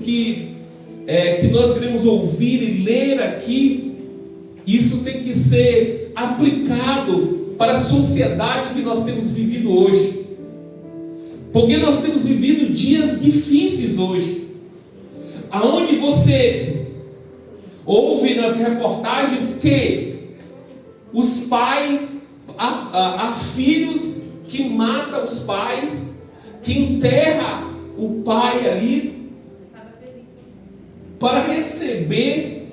que nós iremos ouvir e ler aqui, isso tem que ser aplicado para a sociedade que nós temos vivido hoje. Porque nós temos vivido dias difíceis hoje, aonde você ouve nas reportagens que os pais, há filhos que matam os pais, que enterra o pai ali para receber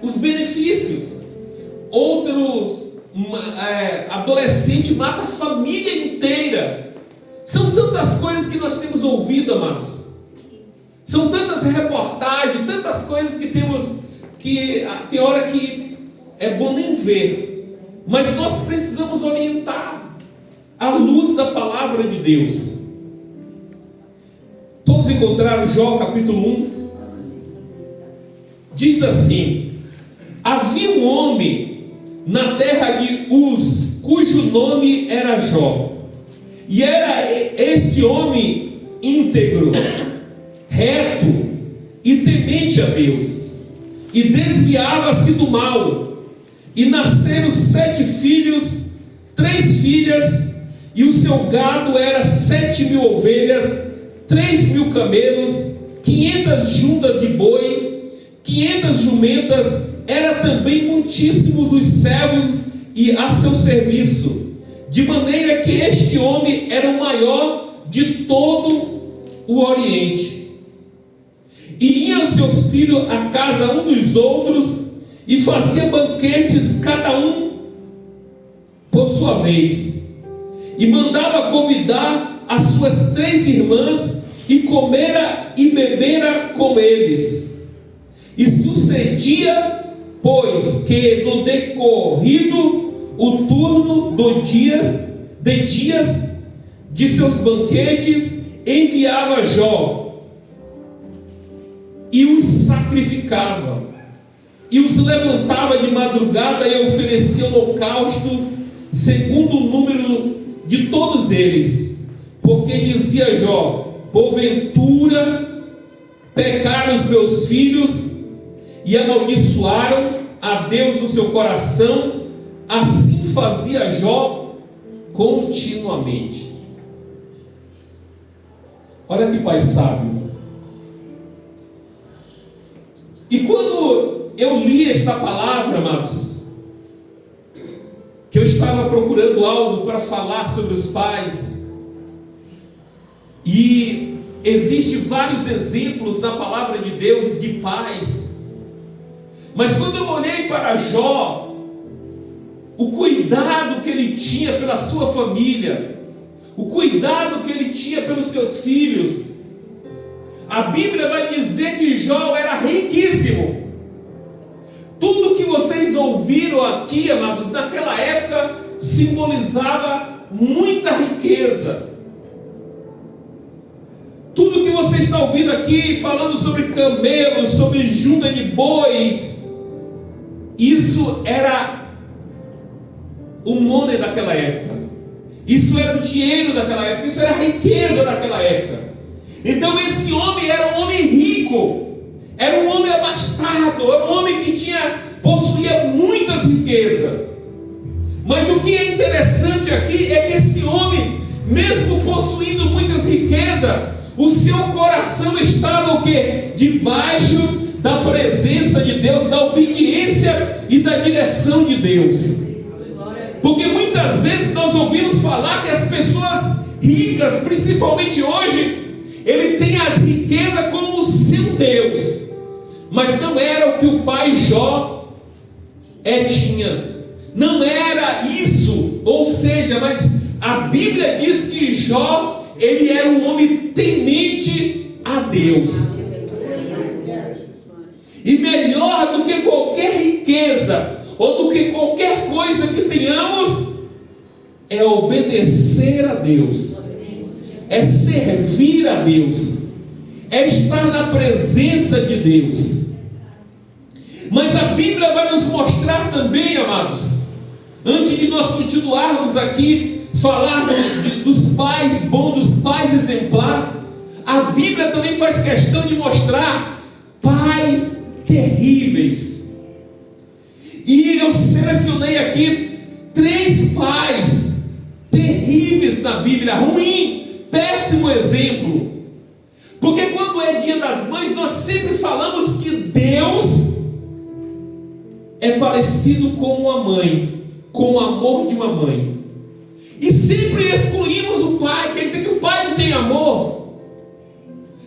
os benefícios. Outros adolescentes matam a família inteira. São tantas coisas que nós temos ouvido, amados. São tantas reportagens, tantas coisas que temos, que tem hora que é bom nem ver. Mas nós precisamos orientar à luz da palavra de Deus. Todos encontraram Jó capítulo 1? Diz assim: havia um homem na terra de Uz, cujo nome era Jó. E era este homem íntegro, reto e temente a Deus, e desviava-se do mal. E nasceram 7 filhos, 3 filhas, e o seu gado era 7.000 ovelhas, 3.000 camelos, 500 juntas de boi, 500 jumentas. Era também muitíssimos os servos e a seu serviço, de maneira que este homem era o maior de todo o Oriente. E iam seus filhos à casa um dos outros, e fazia banquetes cada um por sua vez, e mandava convidar as suas 3 irmãs, e comera e bebera com eles. E sucedia, pois, que no decorrido o turno de dias de seus banquetes, enviava Jó e os sacrificava, e os levantava de madrugada e oferecia holocausto segundo o número de todos eles, porque dizia Jó: porventura pecaram os meus filhos e amaldiçoaram a Deus no seu coração. Assim fazia Jó continuamente. Olha que pai sábio. E quando eu li esta palavra, amados, que eu estava procurando algo para falar sobre os pais, e existem vários exemplos na palavra de Deus de pais, mas quando eu olhei para Jó, o cuidado que ele tinha pela sua família, o cuidado que ele tinha pelos seus filhos, a Bíblia vai dizer que Jó era riquíssimo. Tudo que vocês ouviram aqui, amados, naquela época simbolizava muita riqueza. Tudo que você está ouvindo aqui, falando sobre camelos, sobre junta de bois, isso era o money daquela época, isso era o dinheiro daquela época, isso era a riqueza daquela época. Então esse homem era um homem rico, era um homem abastado, era um homem que possuía muitas riquezas. Mas o que é interessante aqui é que esse homem, mesmo possuindo muitas riquezas, o seu coração estava o quê? Debaixo da presença de Deus, da obediência e da direção de Deus. Porque muitas vezes nós ouvimos falar que as pessoas ricas, principalmente hoje, ele tem as riquezas como o seu Deus, mas não era o que o pai Jó tinha, não era isso. Ou seja, mas a Bíblia diz que Jó, ele era um homem temente a Deus. E melhor do que qualquer riqueza ou do que qualquer coisa que tenhamos, é obedecer a Deus, é servir a Deus, é estar na presença de Deus. Mas a Bíblia vai nos mostrar também, amados, antes de nós continuarmos aqui, falar dos pais bons, dos pais exemplares, a Bíblia também faz questão de mostrar pais terríveis. E eu selecionei aqui 3 pais terríveis na Bíblia, ruim, péssimo exemplo. Porque quando é dia das mães, nós sempre falamos que Deus é parecido com uma mãe, com o amor de uma mãe. E sempre excluímos o pai, quer dizer que o pai não tem amor.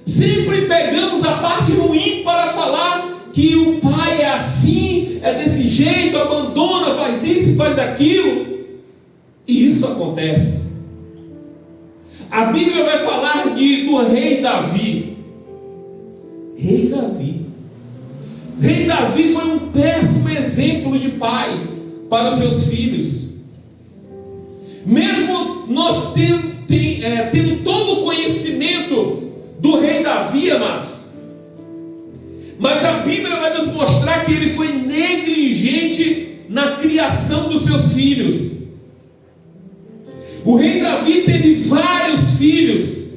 Sempre pegamos a parte ruim para falar que o pai é assim, é desse jeito, abandona, faz isso, faz aquilo. E isso acontece. A Bíblia vai falar do rei Davi. Rei Davi. Rei Davi foi um péssimo exemplo de pai para os seus filhos. Mesmo nós tendo todo o conhecimento do rei Davi, amados, mas a Bíblia vai nos mostrar que ele foi negligente na criação dos seus filhos. O rei Davi teve vários filhos,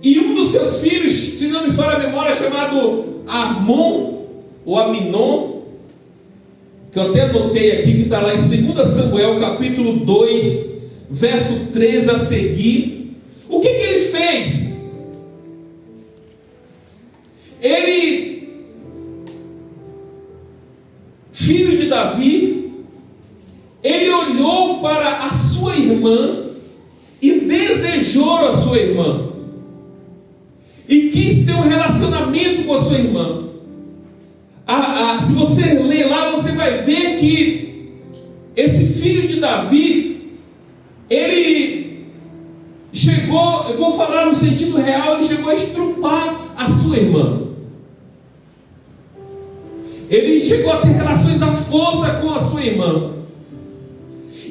e um dos seus filhos, se não me falha a memória, chamado Amon ou Aminon, que eu até anotei aqui, que está lá em 2 Samuel capítulo 2, verso 3 a seguir. O que ele fez? Ele, filho de Davi, ele olhou para a sua irmã e desejou a sua irmã, e quis ter um relacionamento com a sua irmã. Se você ler lá, você vai ver que esse filho de Davi, ele chegou, eu vou falar no sentido real, ele chegou a estrupar a sua irmã. Ele chegou a ter relações à força com a sua irmã.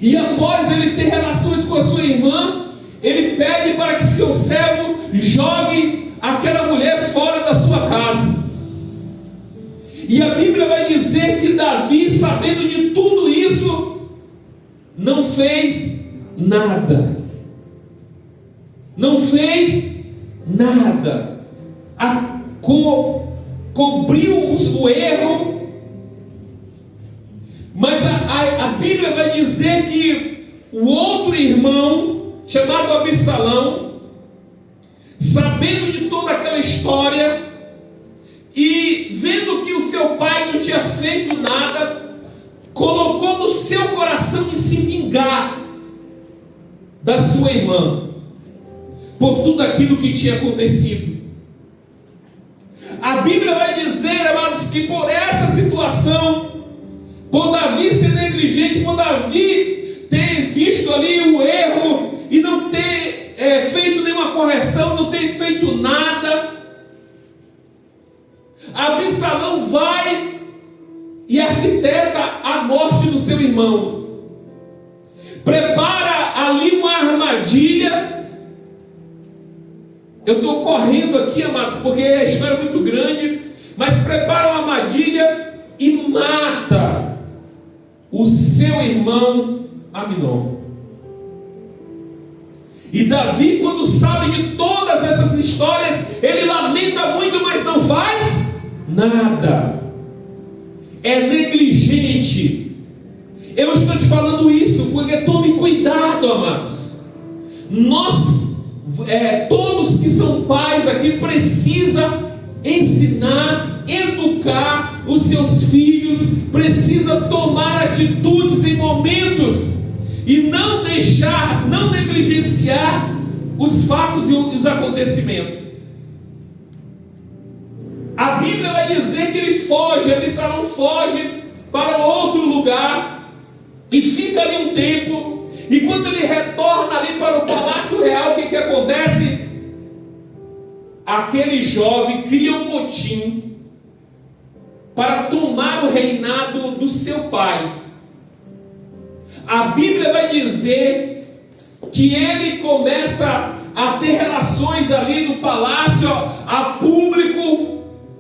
E após ele ter relações com a sua irmã, ele pede para que seu servo jogue aquela mulher fora da sua casa. E a Bíblia vai dizer que Davi, sabendo de tudo isso, não fez nada. Não fez nada. Cobriu o erro. Mas a Bíblia vai dizer que o outro irmão, chamado Absalão, sabendo de toda aquela história e vendo que o seu pai não tinha feito nada, colocou no seu coração de se vingar da sua irmã por tudo aquilo que tinha acontecido. A Bíblia vai dizer, amados, que por essa situação, por Davi ser negligente, por Davi ter visto ali o erro e não ter feito nenhuma correção, não ter feito nada, Absalão vai e arquiteta a morte do seu irmão. Prepara ali uma armadilha. Eu estou correndo aqui, amados, porque a história é muito grande. Mas prepara uma armadilha e mata o seu irmão Aminon. E Davi, quando sabe de todas essas histórias, ele lamenta muito, mas não faz nada. É negligente. Eu estou te falando isso porque tome cuidado, amados. Nós, todos que são pais aqui, precisam ensinar, educar os seus filhos, precisa tomar atitudes em momentos e não deixar, não negligenciar os fatos e os acontecimentos. A Bíblia vai dizer que ele foge, Absalão foge para outro lugar e fica ali um tempo. E quando ele retorna ali para o palácio real, o que acontece? Aquele jovem cria um motim para tomar o reinado do seu pai. A Bíblia vai dizer que ele começa a ter relações ali no palácio, a público,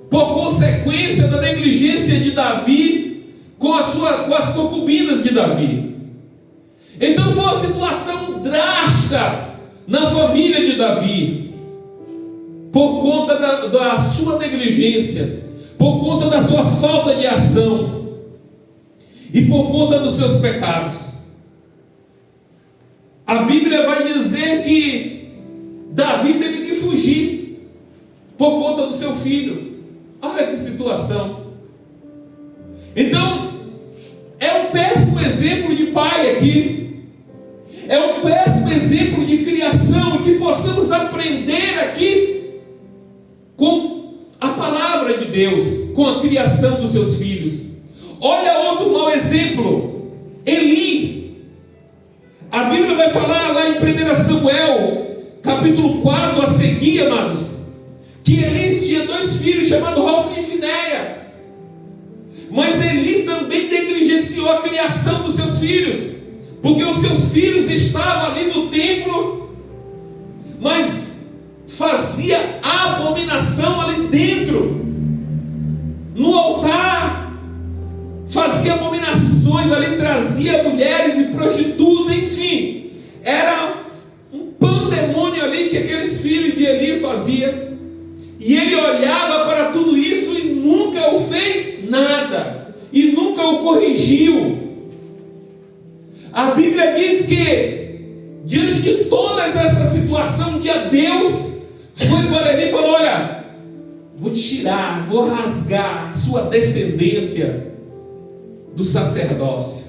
por consequência da negligência de Davi com as concubinas de Davi. Então foi uma situação drástica na família de Davi. por conta da sua negligência, por conta da sua falta de ação e por conta dos seus pecados. A Bíblia vai dizer que Davi teve que fugir por conta do seu filho. Olha que situação. Então, é um péssimo exemplo de pai aqui. É um péssimo exemplo de criação, e que possamos aprender aqui com a palavra de Deus, com a criação dos seus filhos. Olha outro mau exemplo, Eli. A Bíblia vai falar lá em 1 Samuel, capítulo 4, a seguir, amados, que Eli tinha 2 filhos, chamados Hofni e Finéia. Mas Eli também negligenciou a criação dos seus filhos, porque os seus filhos estavam ali no templo, mas fazia abominação ali dentro, no altar, fazia abominações ali, trazia mulheres e prostitutas, enfim, era um pandemônio ali que aqueles filhos de Eli faziam, e ele olhava para tudo isso e nunca o fez nada, e nunca o corrigiu. A Bíblia diz que, diante de toda essa situação, um dia Deus foi para ele e falou: olha, vou tirar, vou rasgar sua descendência do sacerdócio.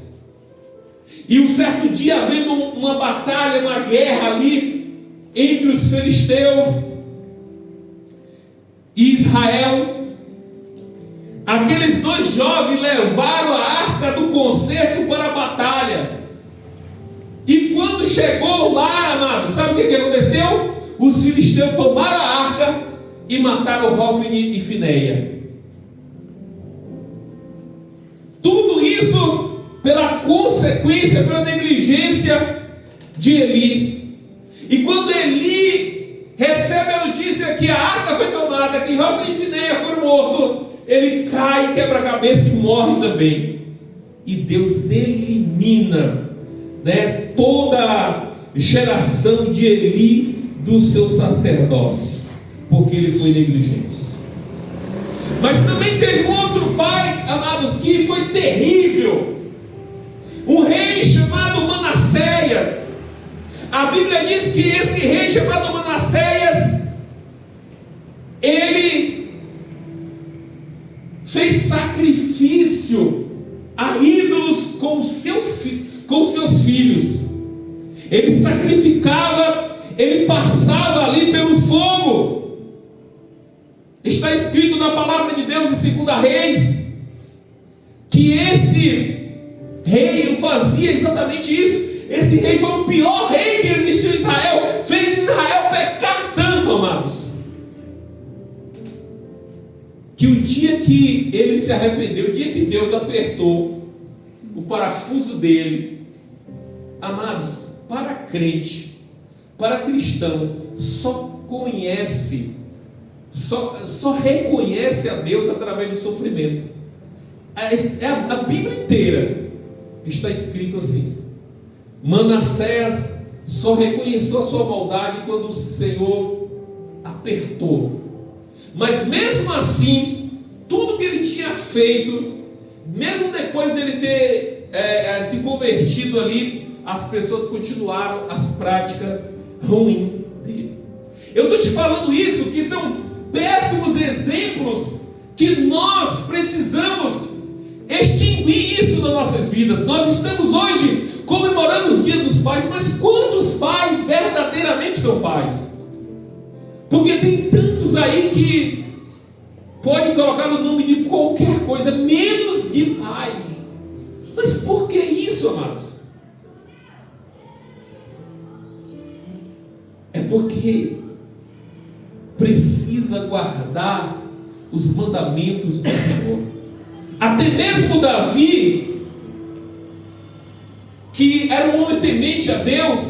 E um certo dia, havendo uma batalha, uma guerra ali entre os filisteus e Israel, aqueles 2 jovens levaram a arca do concerto para a batalha. E quando chegou lá, amados, sabe o que aconteceu? Os filisteus tomaram a arca e mataram Hofni e Finéia. Tudo isso pela consequência, pela negligência de Eli. E quando Eli recebe a notícia que a arca foi tomada, que Hofni e Finéia foram mortos, ele cai, quebra a cabeça e morre também. E Deus elimina, toda a geração de Eli do seu sacerdócio, porque ele foi negligente. Mas também teve um outro pai, amados, que foi terrível, um rei chamado Manassés. A Bíblia diz que esse rei chamado Manassés, ele fez sacrifício a ídolos com seus filhos. Ele sacrificava, ele passava ali pelo fogo. Está escrito na palavra de Deus em 2 Reis que esse rei fazia exatamente isso. Esse rei foi o pior rei que existiu em Israel, fez Israel pecar tanto, amados, que o dia que ele se arrependeu, o dia que Deus apertou o parafuso dele, amados, para crente, para cristão, só reconhece a Deus através do sofrimento. A Bíblia inteira está escrito assim. Manassés só reconheceu a sua maldade quando o Senhor apertou. Mas mesmo assim, tudo que ele tinha feito, mesmo depois dele ter se convertido ali, as pessoas continuaram as práticas ruins dele. Eu estou te falando isso, que são péssimos exemplos que nós precisamos extinguir isso nas nossas vidas. Nós estamos hoje comemorando os dias dos pais, mas quantos pais verdadeiramente são pais? Porque tem tantos aí que pode colocar o nome de qualquer coisa, menos de pai. Mas por que isso, amados? É porque precisa guardar os mandamentos do Senhor. Até mesmo Davi, que era um homem temente a Deus,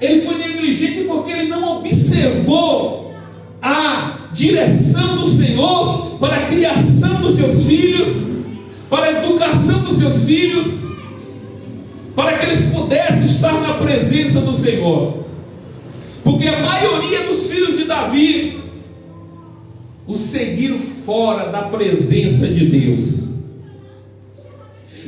ele foi negligente porque ele não observou a direção do Senhor para a criação dos seus filhos, para a educação dos seus filhos, para que eles pudessem estar na presença do Senhor. Porque a maioria dos filhos de Davi o seguir fora da presença de Deus.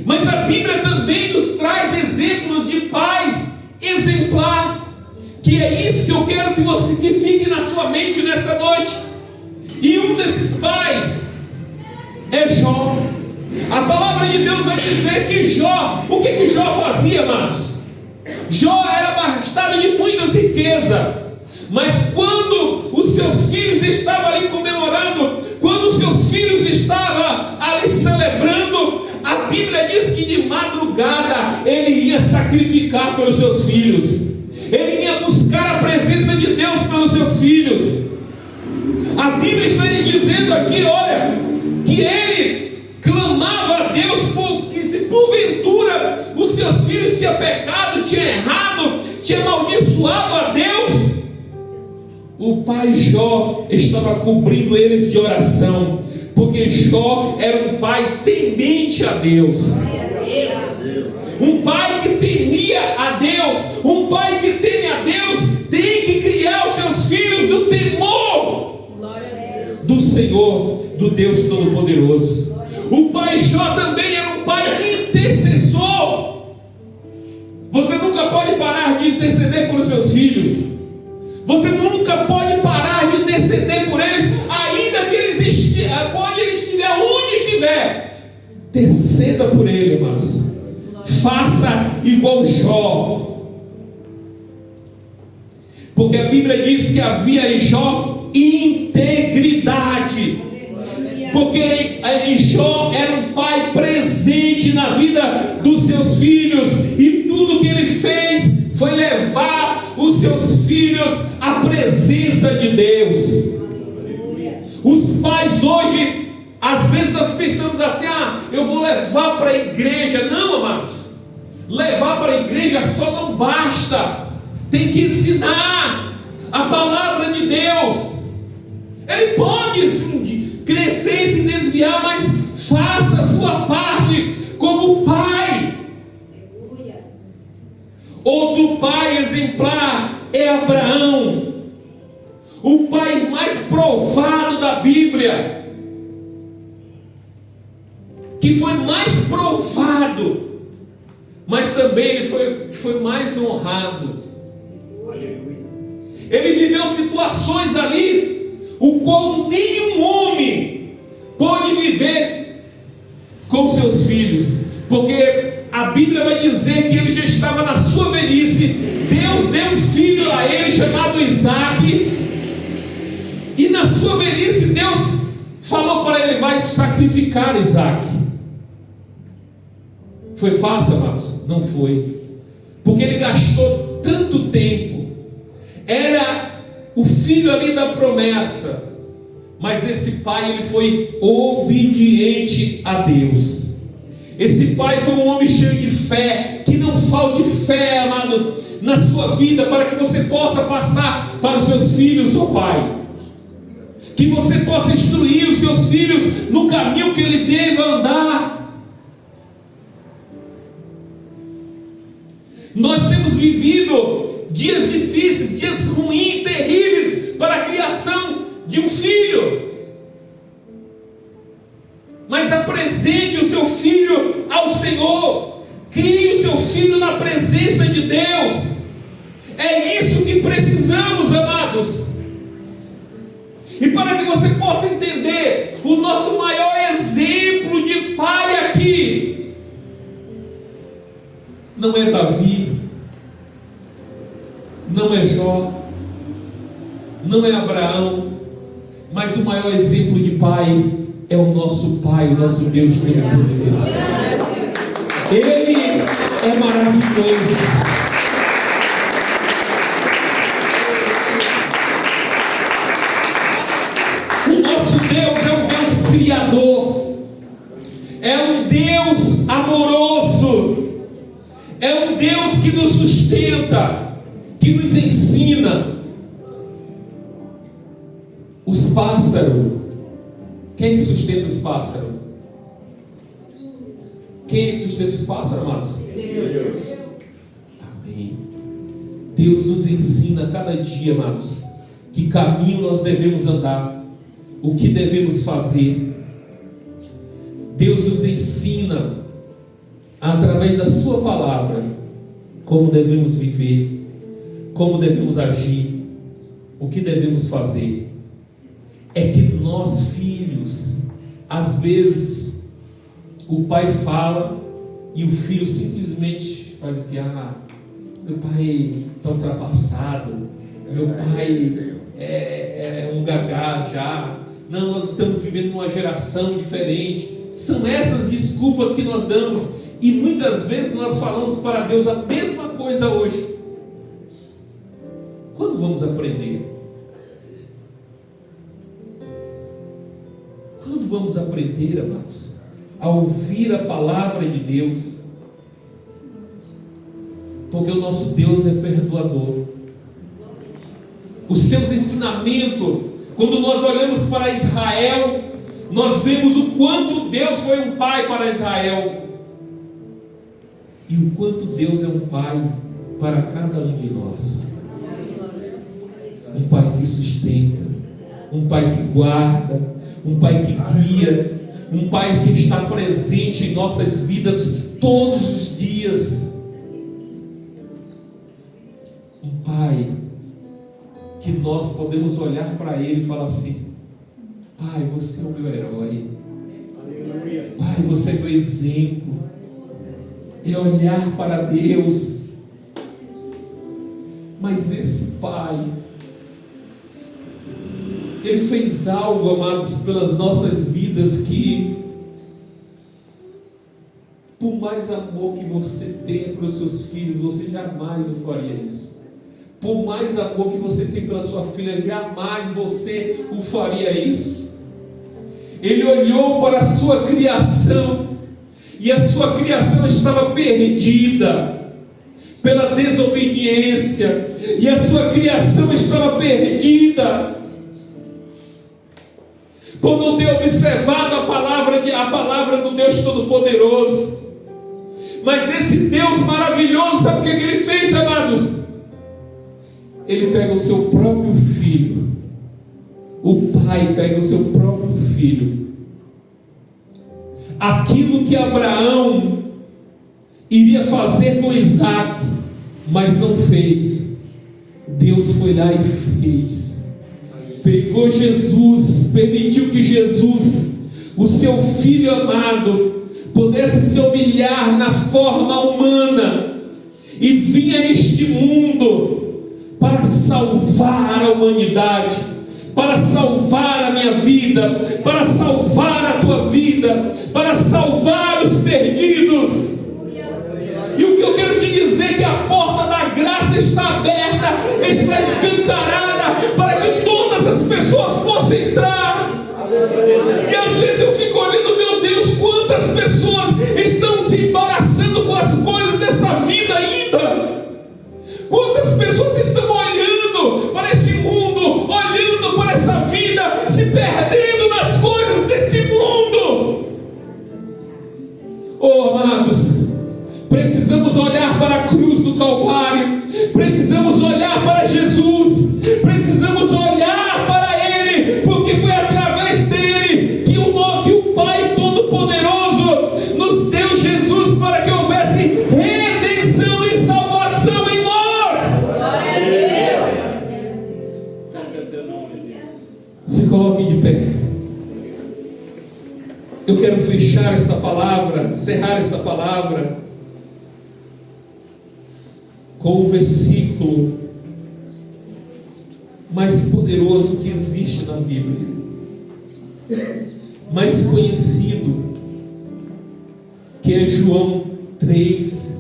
Mas a Bíblia também nos traz exemplos de pais exemplar, que é isso que eu quero que fique na sua mente nessa noite. E um desses pais é Jó. A palavra de Deus vai dizer que Jó, o que Jó fazia, amados? Jó era abastado de muitas riquezas, mas quando os seus filhos estavam ali comemorando, quando os seus filhos estavam ali celebrando, a Bíblia diz que de madrugada ele ia sacrificar pelos seus filhos, ele ia buscar a presença de Deus pelos seus filhos. A Bíblia está dizendo aqui, olha, que ele clamava a Deus porque se porventura os seus filhos tinham pecado, tinham errado, tinham amaldiçoado a Deus, o pai Jó estava cobrindo eles de oração, porque Jó era um pai temente a Deus, um pai que temia a Deus. Um pai que teme a Deus tem que criar os seus filhos no temor do Senhor, do Deus Todo-Poderoso. O pai Jó também era um pai intercessor. Você nunca pode parar de interceder pelos seus filhos. Você nunca pode parar de interceder por eles, ainda que eles estiver onde estiver. Interceda por ele, irmãos. Faça igual Jó. Porque a Bíblia diz que havia em Jó integridade. Porque Jó era um pai presente na vida dos seus filhos, e tudo que ele fez foi levar os seus filhos à presença de Deus. Os pais hoje, às vezes nós pensamos assim: eu vou levar para a igreja. Não, amados, levar para a igreja só não basta, tem que ensinar a palavra de Deus. Ele pode sim crescer e se desviar, mas faça a sua parte como pai. Outro pai exemplar é Abraão, o pai mais provado da Bíblia, que foi mais provado, mas também ele foi mais honrado. Ele viveu situações ali o qual nenhum homem pode viver com seus filhos, porque a Bíblia vai dizer que ele já estava na sua velhice. Deus deu um filho a ele chamado Isaac, e na sua velhice Deus falou para ele: vai sacrificar Isaac. Foi fácil, amados? Não foi, porque ele gastou tanto tempo. Era o filho ali da promessa, mas esse pai, ele foi obediente a Deus. Esse pai foi um homem cheio de fé. Que não falte fé, amados, na sua vida, para que você possa passar para os seus filhos, ó Pai. Que você possa instruir os seus filhos no caminho que ele deve andar. Nós temos vivido dias difíceis, dias ruins, terríveis para a criação de um filho. Mas apresente o seu filho ao Senhor. Crie o seu filho na presença de Deus. É isso que precisamos, amados. E para que você possa entender, o nosso maior exemplo de pai aqui não é Davi, não é Jó, não é Abraão, mas o maior exemplo de pai é o nosso Pai, o nosso Deus Todo-Poderoso. Ele é maravilhoso. O nosso Deus é um Deus criador, é um Deus amoroso, é um Deus que nos sustenta, que nos ensina. Os pássaros, quem é que sustenta os pássaros? Quem é que sustenta os pássaros, amados? Deus. Amém. Deus nos ensina a cada dia, amados, que caminho nós devemos andar. o que devemos fazer. Deus nos ensina, através da sua palavra, como devemos viver, como devemos agir, o que devemos fazer. É que nós, filhos, às vezes o pai fala e o filho simplesmente faz o que? Meu pai está ultrapassado, meu pai é um gagá já, não, nós estamos vivendo numa geração diferente. São essas desculpas que nós damos, e muitas vezes nós falamos para Deus a mesma coisa hoje. Quando vamos aprender? Quando vamos aprender, amados, a ouvir a palavra de Deus? Porque o nosso Deus é perdoador. Os seus ensinamentos, quando nós olhamos para Israel, nós vemos o quanto Deus foi um pai para Israel, e o quanto Deus é um pai para cada um de nós. Um pai que sustenta, um pai que guarda, um pai que guia, um pai que está presente em nossas vidas todos os dias. Um pai que nós podemos olhar para ele e falar assim: Pai, você é o meu herói. Pai, você é meu exemplo. É olhar para Deus. Mas esse Pai, Ele fez algo, amados, pelas nossas vidas, que por mais amor que você tenha pelos seus filhos, você jamais o faria isso. Por mais amor que você tem pela sua filha, jamais você o faria isso. Ele olhou para a sua criação, e a sua criação estava perdida pela desobediência, e a sua criação estava perdida por não ter observado a palavra do Deus Todo-Poderoso. Mas esse Deus maravilhoso, sabe o que ele fez, amados? Ele pega o seu próprio filho. O pai pega o seu próprio filho. Aquilo que Abraão iria fazer com Isaac, mas não fez, Deus foi lá e fez. Pegou Jesus, permitiu que Jesus, o seu filho amado, pudesse se humilhar na forma humana e vinha a este mundo para salvar a humanidade, para salvar a minha vida, para salvar a tua vida, para salvar os perdidos. E o que eu quero te dizer é que a porta da graça está aberta, está escancarada, para que todas as pessoas possam entrar. E às vezes eu fico olhando, meu Deus, quantas pessoas estão se embaraçando com as coisas desta vida ainda. Quantas pessoas estão olhando para esse mundo, olhando para essa vida, se perdendo nas coisas deste mundo. Oh, amados, precisamos olhar para a cruz do Calvário, precisamos olhar para Jesus, precisamos olhar para Ele, porque foi através dele que o Pai Todo-Poderoso nos deu Jesus, para que houvesse redenção e salvação em nós. Glória a Deus. Santo é teu nome, Deus. Se coloque de pé. Eu quero fechar esta palavra, encerrar esta palavra com o versículo mais poderoso que existe na Bíblia, mais conhecido, que é João 3,